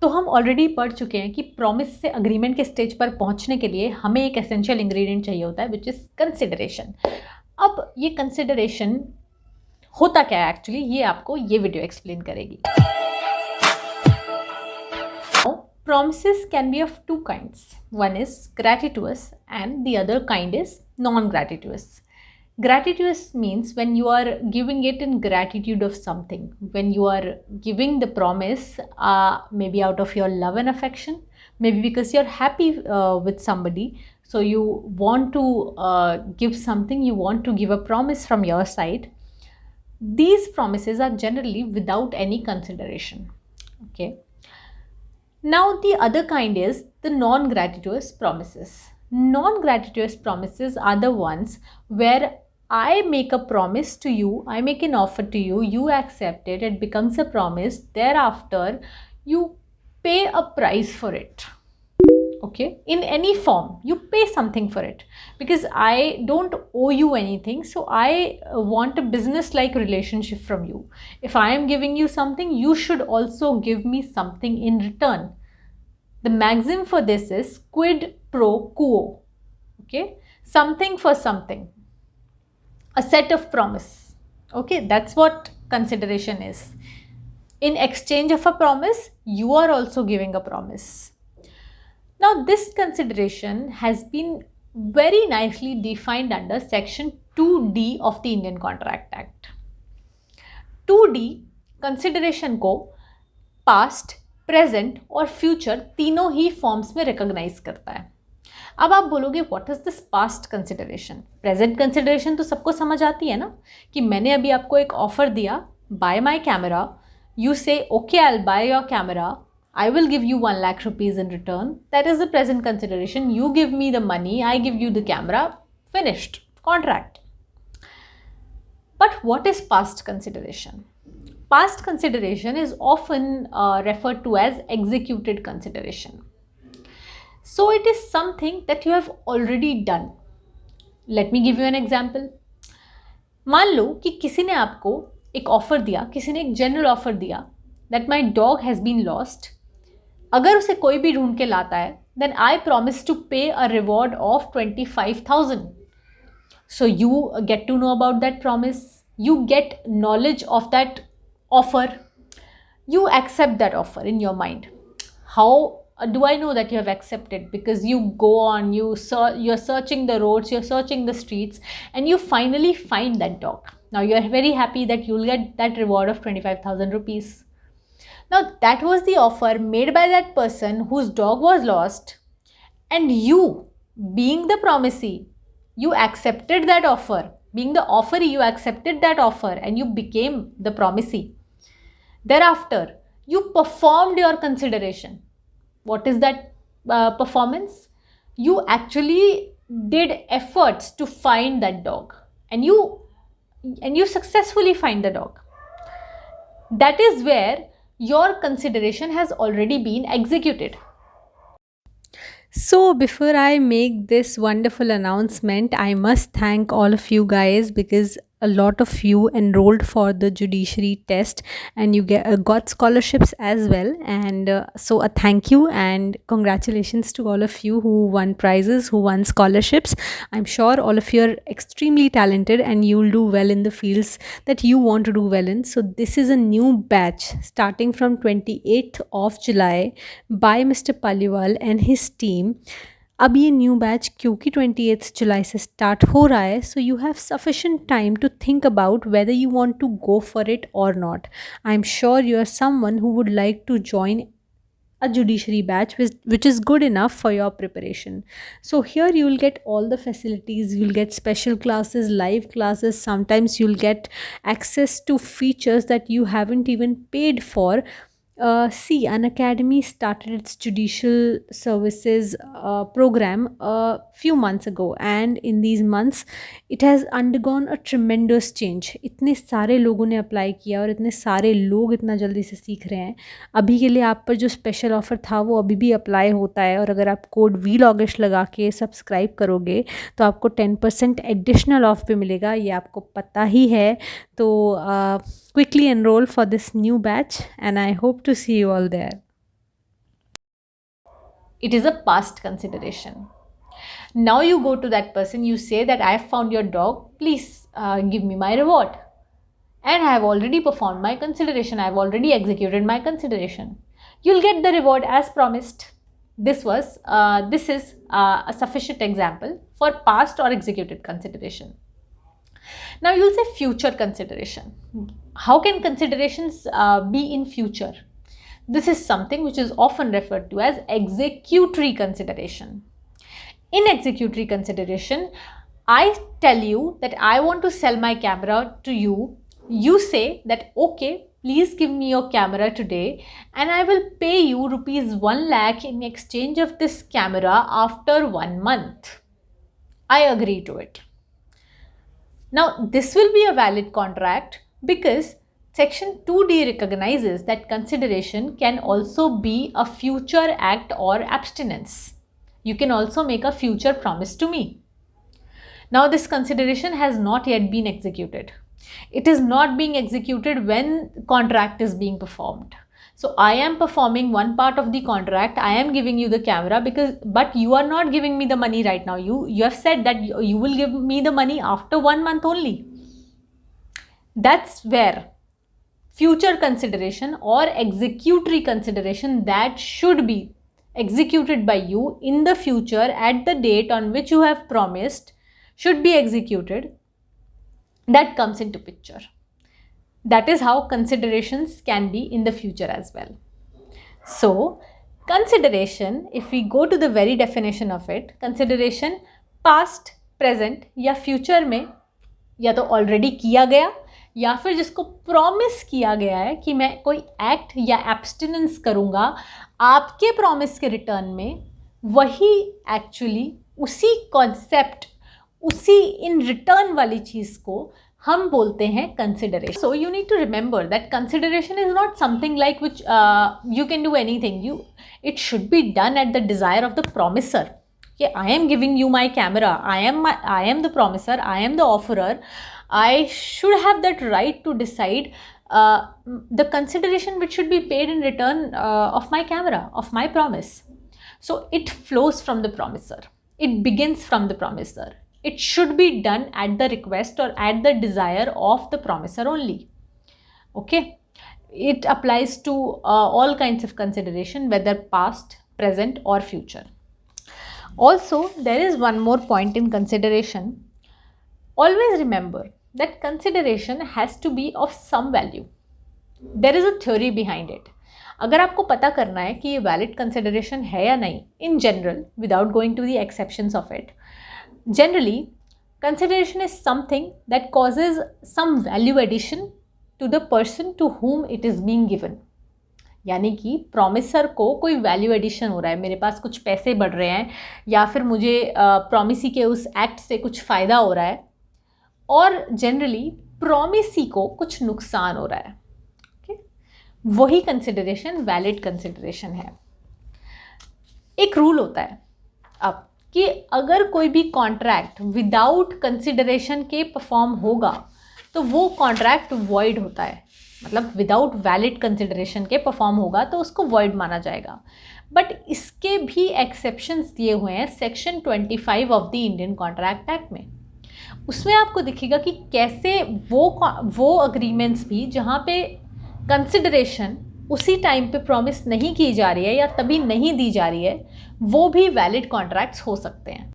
तो हम ऑलरेडी पढ़ चुके हैं कि प्रॉमिस से अग्रीमेंट के स्टेज पर पहुंचने के लिए हमें एक एसेंशियल इंग्रेडिएंट चाहिए होता है विच इज़ कंसिडरेशन। अब ये कंसिडरेशन होता क्या है एक्चुअली, ये आपको ये वीडियो एक्सप्लेन करेगी। Promises can be of two kinds. One is gratuitous and the other kind is non-gratuitous. Gratuitous means when you are giving it in gratitude of something, when you are giving the promise maybe out of your love and affection, maybe because you're happy with somebody, so you want to give something, you want to give a promise from your side. These promises are generally without any consideration. Okay. Now the other kind is the non-gratuitous promises. Non-gratuitous promises are the ones where I make a promise to you, I make an offer to you, you accept it, it becomes a promise, thereafter you pay a price for it. Okay, in any form you pay something for it, because I don't owe you anything, so I want a business like relationship from you. If I am giving you something, you should also give me something in return. The maxim for this is quid pro quo. Okay, something for something, a set of promise. Okay, that's what consideration is. In exchange of a promise, you are also giving a promise. Now, this consideration has been very nicely defined under section 2D of the Indian Contract Act. 2D consideration को past, present और future तीनों ही forms में recognize करता है। अब आप बोलोगे what is this past consideration? Present consideration तो सबको समझ आती है ना, कि मैंने अभी आपको एक offer दिया, buy my camera, you say okay I'll buy your camera, I will give you 1 lakh rupees in return. That is the present consideration. You give me the money, I give you the camera, finished, contract. But what is past consideration? Past consideration is often referred to as executed consideration. So it is something that you have already done. Let me give you an example. मान लो कि किसी ने आपको एक offer दिया, किसी ने एक जनरल ऑफर दिया that my dog has been lost. अगर उसे कोई भी ढूंढ के लाता है, then I promise to pay a reward of 25,000. So you get to know about that promise, you get knowledge of that offer, you accept that offer in your mind. How do I know that you have accepted? Because you go on, you're searching the roads, you're searching the streets, and you finally find that dog. Now you are very happy that you'll get that reward of 25,000 rupees. Now that was the offer made by that person whose dog was lost, and you, being the promisee, you accepted that offer. Being the offeree, you accepted that offer and you became the promisee. Thereafter, you performed your consideration. What is that performance? You actually did efforts to find that dog, and you successfully find the dog. That is where your consideration has already been executed. So, before I make this wonderful announcement, I must thank all of you guys, because a lot of you enrolled for the judiciary test and you got scholarships as well. And so, a thank you and congratulations to all of you who won prizes, who won scholarships. I'm sure all of you are extremely talented and you'll do well in the fields that you want to do well in. So, this is a new batch starting from 28th of July by Mr. Paliwal and his team. अब ये new batch क्योंकि 28th जुलाई से start हो रहा है, so you have sufficient time to think about whether you want to go for it और not. I am sure you are someone who would like to join a judiciary batch which is good enough for your preparation. So here you will get all the facilities, you will get special classes, live classes, sometimes you will get access to features that you haven't even paid for. See, Unacademy started its judicial services program a few months ago, and in these months it has undergone a tremendous change. इतने सारे लोगों ने apply किया और इतने सारे लोग इतना जल्दी से सीख रहे हैं. अभी के लिए आप पर जो स्पेशल ऑफ़र था वो अभी भी अप्लाई होता है, और अगर आप कोड VLOGish लगा के सब्सक्राइब करोगे तो आपको 10% एडिशनल ऑफ भी मिलेगा. ये आपको पता ही है. तो quickly enroll for this new batch and I hope to see you all there. It is a past consideration. Now you go to that person, you say that I have found your dog, please give me my reward. And I have already performed my consideration, I have already executed my consideration. You'll get the reward as promised. This is a sufficient example for past or executed consideration. Now you'll say future consideration. How can considerations be in future? This is something which is often referred to as executory consideration. In executory consideration, I tell you that I want to sell my camera to you. You say that okay, please give me your camera today and I will pay you rupees 1 lakh in exchange of this camera after 1 month. I agree to it. Now this will be a valid contract because Section 2D recognizes that consideration can also be a future act or abstinence. You can also make a future promise to me. Now this consideration has not yet been executed. It is not being executed when contract is being performed. So I am performing one part of the contract, I am giving you the camera but you are not giving me the money right now. You have said that you will give me the money after 1 month only. That's where future consideration or executory consideration that should be executed by you in the future at the date on which you have promised should be executed, that comes into picture. That is how considerations can be in the future as well. So consideration, if we go to the very definition of it, consideration past, present या future में या तो already किया गया या फिर जिसको promise किया गया है कि मैं कोई एक्ट या एब्स्टिनेंस करूँगा आपके प्रॉमिस के रिटर्न में, वही एक्चुअली उसी कॉन्सेप्ट, उसी इन रिटर्न वाली चीज़ को हम बोलते हैं consideration. So you need to remember that consideration is not something like which you can do anything. It should be done at the desire of the promisor. I am giving you my camera, I am the promiser, I am the offerer, I should have that right to decide the consideration which should be paid in return of my camera, of my promise. So it flows from the promiser, it begins from the promiser, it should be done at the request or at the desire of the promiser only. Okay, it applies to all kinds of consideration, whether past, present or future. Also, there is one more point in consideration. Always remember that consideration has to be of some value. There is a theory behind it. अगर आपको पता करना है कि ये valid consideration है या नहीं, in general, without going to the exceptions of it, generally, consideration is something that causes some value addition to the person to whom it is being given. यानी कि प्रॉमिसर को कोई वैल्यू एडिशन हो रहा है, मेरे पास कुछ पैसे बढ़ रहे हैं या फिर मुझे प्रॉमिसी के उस एक्ट से कुछ फ़ायदा हो रहा है, और जनरली प्रॉमिसी को कुछ नुकसान हो रहा है. ओके, वही कंसिडरेशन वैलिड कंसिडरेशन है. एक रूल होता है अब कि अगर कोई भी कॉन्ट्रैक्ट विदाउट कंसिडरेशन के परफॉर्म होगा तो वो कॉन्ट्रैक्ट वॉइड होता है. मतलब विदाउट वैलिड कंसिडरेशन के परफॉर्म होगा तो उसको वॉइड माना जाएगा. बट इसके भी एक्सेप्शंस दिए हुए हैं section 25 of the Indian contract act में. उसमें आपको दिखेगा कि कैसे वो अग्रीमेंट्स भी जहाँ पे कंसिडरेशन उसी टाइम पे प्रॉमिस नहीं की जा रही है या तभी नहीं दी जा रही है, वो भी वैलिड कॉन्ट्रैक्ट्स हो सकते हैं.